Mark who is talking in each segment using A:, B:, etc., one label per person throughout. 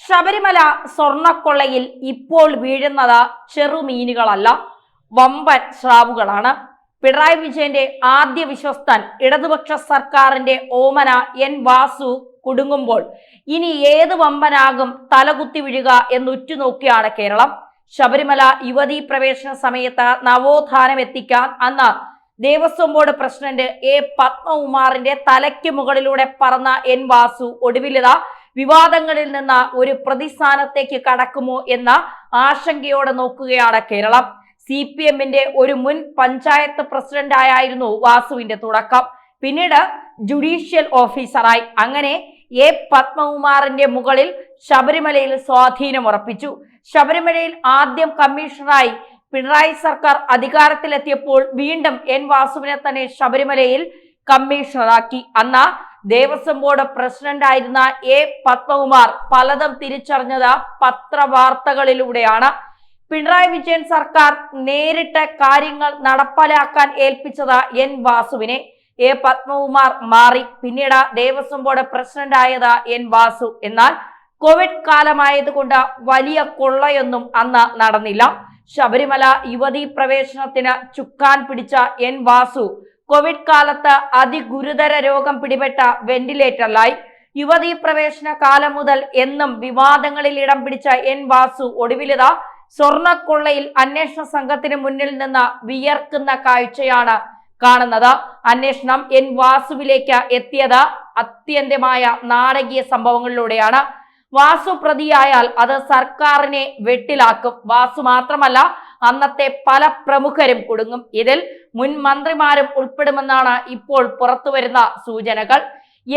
A: ശബരിമല സ്വർണക്കൊള്ളയിൽ ഇപ്പോൾ വീഴുന്നത് ചെറുമീനുകളല്ല, വമ്പൻ സ്രാവുകളാണ്. പിണറായി വിജയന്റെ ആദ്യ വിശ്വസ്തൻ ഇടതുപക്ഷ സർക്കാരിന്റെ ഓമന എൻ വാസു കുടുങ്ങുമ്പോൾ ഇനി ഏത് വമ്പനാകും തലകുത്തി വീഴുക എന്നുറ്റുനോക്കിയാണ് കേരളം. ശബരിമല യുവതീ പ്രവേശന സമയത്ത് നവോത്ഥാനം എത്തിക്കാൻ അന്ന് ദേവസ്വം ബോർഡ് പ്രസിഡന്റ് പത്മകുമാറിന്റെ തലയ്ക്ക് മുകളിലൂടെ പറന്ന എൻ വാസു ഒടുവിലിത വിവാദങ്ങളിൽ നിന്ന് ഒരു പ്രതിസ്ഥാനത്തേക്ക് കടക്കുമോ എന്ന ആശങ്കയോടെ നോക്കുകയാണ് കേരളം. CPM-ന്റെ ഒരു മുൻ പഞ്ചായത്ത് പ്രസിഡന്റായിരുന്നു വാസുവിന്റെ തുടക്കം. പിന്നീട് ജുഡീഷ്യൽ ഓഫീസറായി. അങ്ങനെ പത്മകുമാറിന്റെ മുകളിൽ ശബരിമലയിൽ സ്വാധീനമുറപ്പിച്ചു. ശബരിമലയിൽ ആദ്യം കമ്മീഷണറായി പിണറായി സർക്കാർ അധികാരത്തിലെത്തിയപ്പോൾ വീണ്ടും എൻ വാസുവിനെ തന്നെ ശബരിമലയിൽ കമ്മീഷണറാക്കി. അന്ന് ദേവസ്വം ബോർഡ് പ്രസിഡന്റ് ആയിരുന്ന പത്മകുമാർ പലതും തിരിച്ചറിഞ്ഞത് പത്രവാർത്തകളിലൂടെയാണ്. പിണറായി വിജയൻ സർക്കാർ നേരിട്ട് കാര്യങ്ങൾ നടപ്പിലാക്കാൻ ഏൽപ്പിച്ചത് എൻ വാസുവിനെ. പത്മകുമാർ മാറി. പിന്നീട് ദേവസ്വം ബോർഡ് പ്രസിഡന്റ് ആയത് എൻ വാസു. എന്നാൽ കോവിഡ് കാലമായതുകൊണ്ട് വലിയ കൊള്ളയൊന്നും അന്ന് നടന്നില്ല. ശബരിമല യുവതീ പ്രവേശനത്തിന് ചുക്കാൻ പിടിച്ച എൻ വാസു കോവിഡ് കാലത്ത് അതിഗുരുതര രോഗം പിടിപെട്ട വെന്റിലേറ്ററിലായി. യുവതീ പ്രവേശന കാലം മുതൽ എന്നും വിവാദങ്ങളിൽ ഇടം പിടിച്ച എൻ വാസു ഒടുവിലിത സ്വർണക്കൊള്ളയിൽ അന്വേഷണ സംഘത്തിന് മുന്നിൽ നിന്ന് വിയർക്കുന്ന കാഴ്ചയാണ് കാണുന്നത്. അന്വേഷണം എൻ വാസുവിലേക്ക് എത്തിയത് അത്യന്തമായ നാടകീയ സംഭവങ്ങളിലൂടെയാണ്. വാസു പ്രതിയായാൽ അത് സർക്കാരിനെ വെട്ടിലാക്കും. വാസു മാത്രമല്ല, അന്നത്തെ പല പ്രമുഖരും കുടുങ്ങും. ഇതിൽ മുൻ മന്ത്രിമാരും ഉൾപ്പെടുമെന്നാണ് ഇപ്പോൾ പുറത്തുവരുന്ന സൂചനകൾ.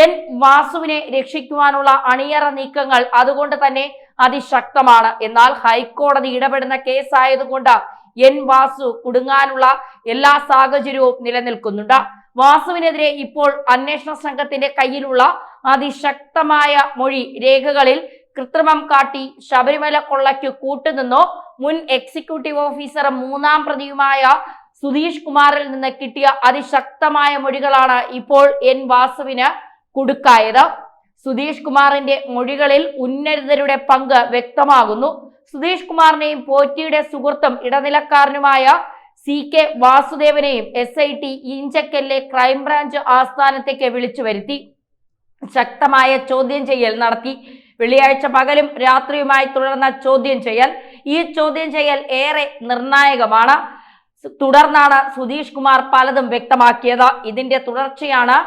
A: എൻ വാസുവിനെ രക്ഷിക്കുവാനുള്ള അണിയറ നീക്കങ്ങൾ അതുകൊണ്ട് തന്നെ അതിശക്തമാണ്. എന്നാൽ ഹൈക്കോടതി ഇടപെടുന്ന കേസായതുകൊണ്ട് എൻ വാസു കുടുങ്ങാനുള്ള എല്ലാ സാഹചര്യവും നിലനിൽക്കുന്നുണ്ട്. വാസുവിനെതിരെ ഇപ്പോൾ അന്വേഷണ സംഘത്തിന്റെ കയ്യിലുള്ള അതിശക്തമായ മൊഴി രേഖകളിൽ കൃത്രിമം കാട്ടി ശബരിമല കൊള്ളയ്ക്ക് കൂട്ടുനിന്നോ മുൻ എക്സിക്യൂട്ടീവ് ഓഫീസറും മൂന്നാം പ്രതിയുമായ സുധീഷ് കുമാറിൽ നിന്ന് കിട്ടിയ അതിശക്തമായ മൊഴികളാണ് ഇപ്പോൾ എൻ വാസുവിന് കുടുക്കായത്. സുധീഷ് കുമാറിന്റെ മൊഴികളിൽ ഉന്നതരുടെ പങ്ക് വ്യക്തമാകുന്നു. സുധീഷ് കുമാറിനെയും പോറ്റിയുടെ സുഹൃത്തും ഇടനിലക്കാരനുമായ CK വാസുദേവനെയും SIT ഇഞ്ചക്കലിലെ ക്രൈംബ്രാഞ്ച് ആസ്ഥാനത്തേക്ക് വിളിച്ചു വരുത്തി ശക്തമായ ചോദ്യം ചെയ്യൽ നടത്തി. വെള്ളിയാഴ്ച പകലും രാത്രിയുമായി തുടർന്ന ചോദ്യം ചെയ്യൽ. ഈ ചോദ്യം ചെയ്യൽ ഏറെ നിർണായകമാണ്. തുടർന്നാണ് സുധീഷ് കുമാർ പലതും വ്യക്തമാക്കിയത്. ഇതിന്റെ തുടർച്ചയാണ്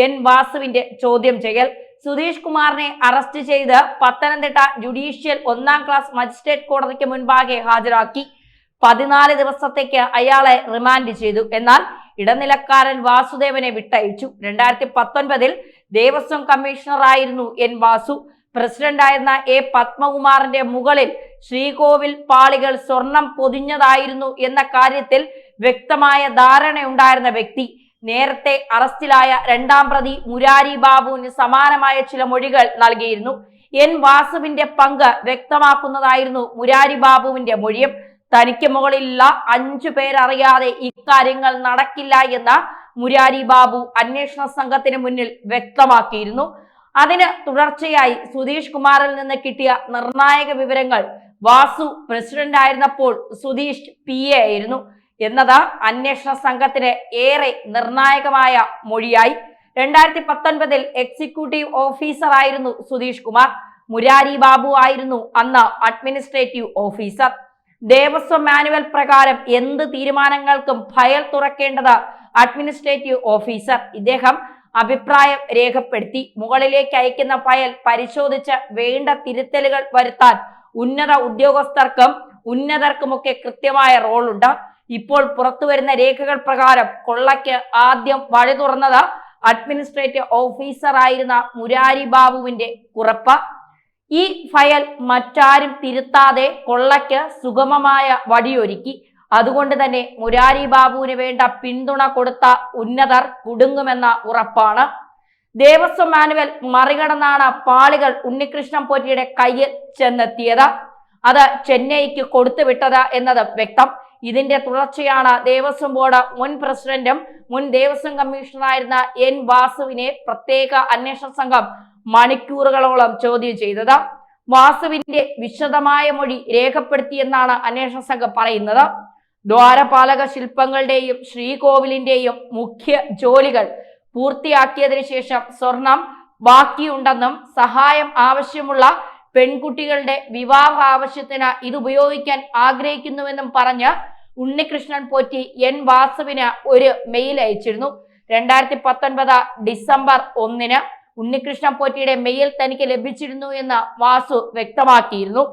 A: എൻ വാസുവിന്റെ ചോദ്യം ചെയ്യൽ. സുധീഷ് കുമാറിനെ അറസ്റ്റ് ചെയ്ത് പത്തനംതിട്ട ജുഡീഷ്യൽ 1ാം ക്ലാസ് മജിസ്ട്രേറ്റ് കോടതിക്ക് മുൻപാകെ ഹാജരാക്കി. 14 ദിവസത്തേക്ക് അയാളെ റിമാൻഡ് ചെയ്തു. എന്നാൽ ഇടനിലക്കാരൻ വാസുദേവനെ വിട്ടയച്ചു. 2019 ദേവസ്വം കമ്മീഷണറായിരുന്നു എൻ വാസു. പ്രസിഡന്റായിരുന്ന പത്മകുമാറിന്റെ മുകളിൽ ശ്രീകോവിൽ പാളികൾ സ്വർണം പൊതിഞ്ഞതായിരുന്നു എന്ന കാര്യത്തിൽ വ്യക്തമായ ധാരണയുണ്ടായിരുന്ന വ്യക്തി. നേരത്തെ അറസ്റ്റിലായ 2ാം പ്രതി മുരാരി ബാബുവിന് സമാനമായ ചില മൊഴികൾ നൽകിയിരുന്നു. എൻ വാസുവിന്റെ പങ്ക് വ്യക്തമാക്കുന്നതായിരുന്നു മുരാരി ബാബുവിന്റെ മൊഴിയും. തനിക്ക് മുകളിലുള്ള 5 പേരറിയാതെ ഇക്കാര്യങ്ങൾ നടക്കില്ല എന്ന മുരാരി ബാബു അന്വേഷണ സംഘത്തിന് മുന്നിൽ വ്യക്തമാക്കിയിരുന്നു. അതിന് തുടർച്ചയായി സുധീഷ് കുമാറിൽ നിന്ന് കിട്ടിയ നിർണായക വിവരങ്ങൾ വാസു പ്രസിഡന്റ് ആയിരുന്നപ്പോൾ സുധീഷ് PA ആയിരുന്നു എന്നത് അന്വേഷണ സംഘത്തിന് ഏറെ നിർണായകമായ മൊഴിയായി. 2019 എക്സിക്യൂട്ടീവ് ഓഫീസർ ആയിരുന്നു സുധീഷ് കുമാർ. മുരാരി ബാബു ആയിരുന്നു അന്ന് അഡ്മിനിസ്ട്രേറ്റീവ് ഓഫീസർ. ദേവസ്വം മാനുവൽ പ്രകാരം എന്ത് തീരുമാനങ്ങൾക്കും ഫയൽ തുറക്കേണ്ടത് അഡ്മിനിസ്ട്രേറ്റീവ് ഓഫീസർ. ഇദ്ദേഹം അഭിപ്രായം രേഖപ്പെടുത്തി. മുകളിലേക്ക് അയക്കുന്ന ഫയൽ പരിശോധിച്ച് വേണ്ട തിരുത്തലുകൾ വരുത്താൻ ഉന്നത ഉദ്യോഗസ്ഥർക്കും ഉന്നതർക്കുമൊക്കെ കൃത്യമായ റോളുണ്ട്. ഇപ്പോൾ പുറത്തുവരുന്ന രേഖകൾ പ്രകാരം കൊള്ളയ്ക്ക് ആദ്യം വഴി തുറന്നത് അഡ്മിനിസ്ട്രേറ്റീവ് ഓഫീസർ ആയിരുന്ന മുരാരി ബാബുവിന്റെ കുറിപ്പ്. ഈ ഫയൽ മറ്റാരും തിരുത്താതെ കൊള്ളയ്ക്ക് സുഗമമായ വഴിയൊരുക്കി. അതുകൊണ്ട് തന്നെ മുരാരി ബാബുവിന് വേണ്ട പിന്തുണ കൊടുത്ത ഉന്നതർ കുടുങ്ങുമെന്ന ഉറപ്പാണ്. ദേവസ്വം മാനുവൽ മറികടന്നാണ് പാളികൾ ഉണ്ണികൃഷ്ണൻ പോറ്റിയുടെ കയ്യിൽ ചെന്നെത്തിയത്. അത് ചെന്നൈക്ക് കൊടുത്തുവിട്ടത് എന്നത് വ്യക്തം. ഇതിന്റെ തുടർച്ചയാണ് ദേവസ്വം ബോർഡ് മുൻ പ്രസിഡന്റും മുൻ ദേവസ്വം കമ്മീഷണറായിരുന്ന എൻ വാസുവിനെ പ്രത്യേക അന്വേഷണ സംഘം മണിക്കൂറുകളോളം ചോദ്യം ചെയ്തത്. വാസുവിന്റെ വിശദമായ മൊഴി രേഖപ്പെടുത്തിയെന്നാണ് അന്വേഷണ സംഘം പറയുന്നത്. ദ്വാരപാലക ശില്പങ്ങളുടെയും ശ്രീകോവിലിന്റെയും മുഖ്യ ജോലികൾ പൂർത്തിയാക്കിയതിനു ശേഷം സ്വർണം ബാക്കിയുണ്ടെന്നും സഹായം ആവശ്യമുള്ള പെൺകുട്ടികളുടെ വിവാഹ ആവശ്യത്തിന് ഇത് ഉപയോഗിക്കാൻ ആഗ്രഹിക്കുന്നുവെന്നും പറഞ്ഞ് ഉണ്ണികൃഷ്ണൻ പോറ്റി എൻ വാസുവിന് ഒരു മെയിൽ അയച്ചിരുന്നു. 2019 ഡിസംബർ 1 ഉണ്ണികൃഷ്ണൻ പോറ്റിയുടെ മെയിൽ തനിക്ക് ലഭിച്ചിരുന്നു എന്ന് വാസു വ്യക്തമാക്കിയിരുന്നു.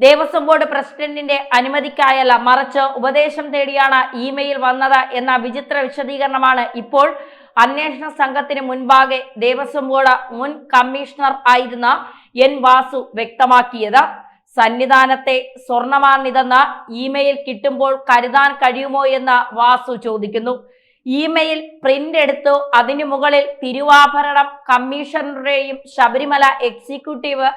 A: ദേവസ്വം ബോർഡ് പ്രസിഡന്റിന്റെ അനുമതിക്കായല്ല, മറിച്ച് ഉപദേശം തേടിയാണ് ഇമെയിൽ വന്നത് എന്ന വിചിത്ര വിശദീകരണമാണ് ഇപ്പോൾ അന്വേഷണ സംഘത്തിന് മുൻപാകെ ദേവസ്വം ബോർഡ് മുൻ കമ്മീഷണർ ആയിരുന്ന എൻ വാസു വ്യക്തമാക്കിയത്. സന്നിധാനത്തെ സ്വർണമാണിതെന്ന് ഇമെയിൽ കിട്ടുമ്പോൾ കരുതാൻ കഴിയുമോ എന്ന് വാസു ചോദിക്കുന്നു. ഇമെയിൽ പ്രിന്റ് എടുത്തു അതിനു മുകളിൽ തിരുവാഭരണം കമ്മീഷണറുടെയും ശബരിമല എക്സിക്യൂട്ടീവ്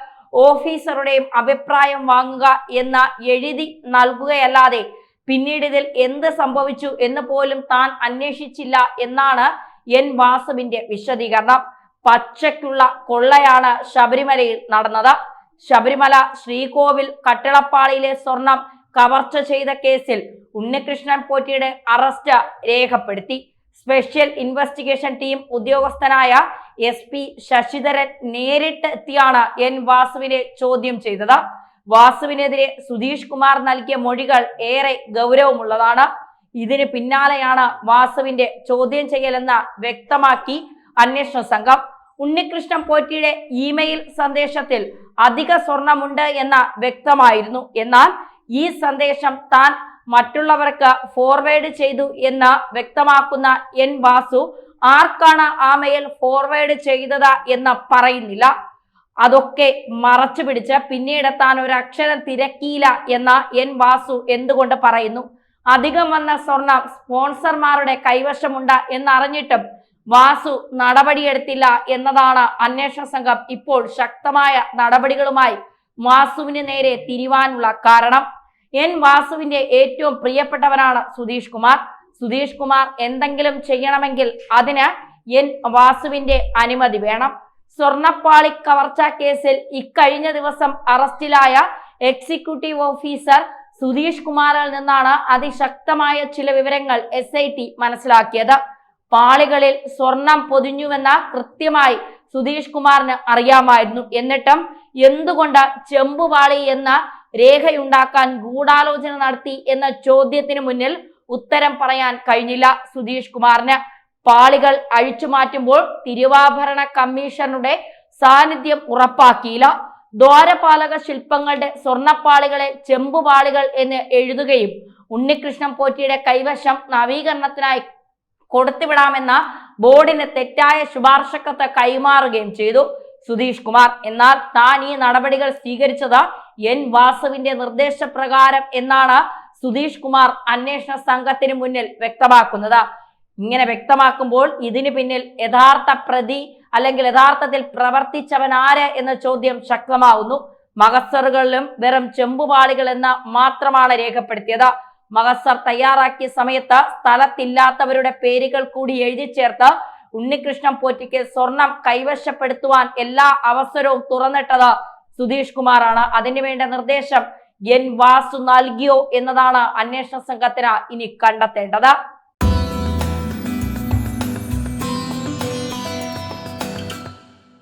A: ഓഫീസറുടെയും അഭിപ്രായം വാങ്ങുക എന്ന് എഴുതി നൽകുകയല്ലാതെ പിന്നീട് ഇതിൽ എന്ത് സംഭവിച്ചു എന്ന് പോലും താൻ അന്വേഷിച്ചില്ല എന്നാണ് എൻ വാസുവിന്റെ വിശദീകരണം. പച്ചയ്ക്കുള്ള കൊള്ളയാണ് ശബരിമലയിൽ നടന്നത്. ശബരിമല ശ്രീകോവിൽ കട്ടിളപ്പാളിയിലെ സ്വർണം കവർച്ച ചെയ്ത കേസിൽ ഉണ്ണികൃഷ്ണൻ പോറ്റിയുടെ അറസ്റ്റ് രേഖപ്പെടുത്തി. സ്പെഷ്യൽ ഇൻവെസ്റ്റിഗേഷൻ ടീം ഉദ്യോഗസ്ഥനായ SP ശശിധരൻ നേരിട്ട് എത്തിയാണ് എൻ വാസുവിനെ ചോദ്യം ചെയ്തത്. വാസുവിനെതിരെ സുധീഷ് കുമാർ നൽകിയ മൊഴികൾ ഏറെ ഗൗരവമുള്ളതാണ്. ഇതിന് പിന്നാലെയാണ് വാസുവിന്റെ ചോദ്യം ചെയ്യലെന്ന് വ്യക്തമാക്കി അന്വേഷണ സംഘം. ഉണ്ണികൃഷ്ണൻ പോറ്റിയുടെ ഇമെയിൽ സന്ദേശത്തിൽ അധിക സ്വർണമുണ്ട് എന്ന് വ്യക്തമായിരുന്നു. എന്നാൽ ഈ സന്ദേശം താൻ മറ്റുള്ളവർക്ക് ഫോർവേഡ് ചെയ്തു എന്ന് വ്യക്തമാക്കുന്ന എൻ വാസു ആർക്കാണ് ആ മെയിൽ ഫോർവേഡ് ചെയ്തത് എന്ന് പറയുന്നില്ല. അതൊക്കെ മറച്ചു പിടിച്ച് പിന്നീട് താൻ ഒരു അക്ഷരം തിരക്കിയില്ല എന്ന എൻ വാസു എന്തുകൊണ്ട് പറയുന്നു? അധികം വന്ന സ്വർണം സ്പോൺസർമാരുടെ കൈവശമുണ്ട് എന്നറിഞ്ഞിട്ടും വാസു നടപടിയെടുത്തില്ല എന്നതാണ് അന്വേഷണ സംഘം ഇപ്പോൾ ശക്തമായ നടപടികളുമായി വാസുവിന് നേരെ തിരിവാനുള്ള കാരണം. എൻ വാസുവിന്റെ ഏറ്റവും പ്രിയപ്പെട്ടവനാണ് സുധീഷ് കുമാർ. സുധീഷ് കുമാർ എന്തെങ്കിലും ചെയ്യണമെങ്കിൽ അതിന് എൻ വാസുവിന്റെ അനുമതി വേണം. സ്വർണപ്പാളി കവർച്ച കേസിൽ ഇക്കഴിഞ്ഞ ദിവസം അറസ്റ്റിലായ എക്സിക്യൂട്ടീവ് ഓഫീസർ സുധീഷ് കുമാറിൽ നിന്നാണ് അതിശക്തമായ ചില വിവരങ്ങൾ SIT മനസ്സിലാക്കിയത്. പാളികളിൽ സ്വർണം പൊതിഞ്ഞുവെന്ന കൃത്യമായി സുധീഷ് കുമാറിന് അറിയാമായിരുന്നു. എന്നിട്ടും എന്തുകൊണ്ട് ചെമ്പുപാളി എന്ന രേഖയുണ്ടാക്കാൻ ഗൂഢാലോചന നടത്തി എന്ന ചോദ്യത്തിന് മുന്നിൽ ഉത്തരം പറയാൻ കഴിഞ്ഞില്ല സുധീഷ് കുമാറിന്. പാളികൾ അഴിച്ചു മാറ്റുമ്പോൾ തിരുവാഭരണ കമ്മീഷണറുടെ സാന്നിധ്യം ഉറപ്പാക്കിയില്ല. ദ്വാരപാലക ശില്പങ്ങളുടെ സ്വർണപ്പാളികളെ ചെമ്പുപാളികൾ എന്ന് എഴുതുകയും ഉണ്ണികൃഷ്ണൻ പോറ്റിയുടെ കൈവശം നവീകരണത്തിനായി കൊടുത്തുവിടാമെന്ന ബോർഡിന് തെറ്റായ ശുപാർശക്കത്ത് കൈമാറുകയും ചെയ്തു സുധീഷ് കുമാർ. എന്നാൽ താൻ ഈ നടപടികൾ സ്വീകരിച്ചത് എൻ വാസുവിന്റെ നിർദ്ദേശപ്രകാരം എന്നാണ് സുധീഷ് കുമാർ അന്വേഷണ സംഘത്തിന് മുന്നിൽ വ്യക്തമാക്കുന്നത്. ഇങ്ങനെ വ്യക്തമാക്കുമ്പോൾ ഇതിന് പിന്നിൽ യഥാർത്ഥ പ്രതി അല്ലെങ്കിൽ യഥാർത്ഥത്തിൽ പ്രവർത്തിച്ചവൻ ആര് എന്ന ചോദ്യം ശക്തമാവുന്നു. മഹസറുകളിലും വെറും ചെമ്പുപാളികൾ എന്ന് മാത്രമാണ് രേഖപ്പെടുത്തിയത്. മഹസർ തയ്യാറാക്കിയ സമയത്ത് സ്ഥലത്തില്ലാത്തവരുടെ പേരുകൾ കൂടി എഴുതി ചേർത്ത് ഉണ്ണികൃഷ്ണൻ പോറ്റിക്ക് സ്വർണം കൈവശപ്പെടുത്തുവാൻ എല്ലാ അവസരവും തുറന്നിട്ടത് സുധീഷ് കുമാറാണ്. അതിനുവേണ്ട നിർദ്ദേശം എൻ വാസു നൽകിയോ എന്നതാണ് അന്വേഷണ സംഘത്തിന് ഇനി കണ്ടെത്തേണ്ടത്.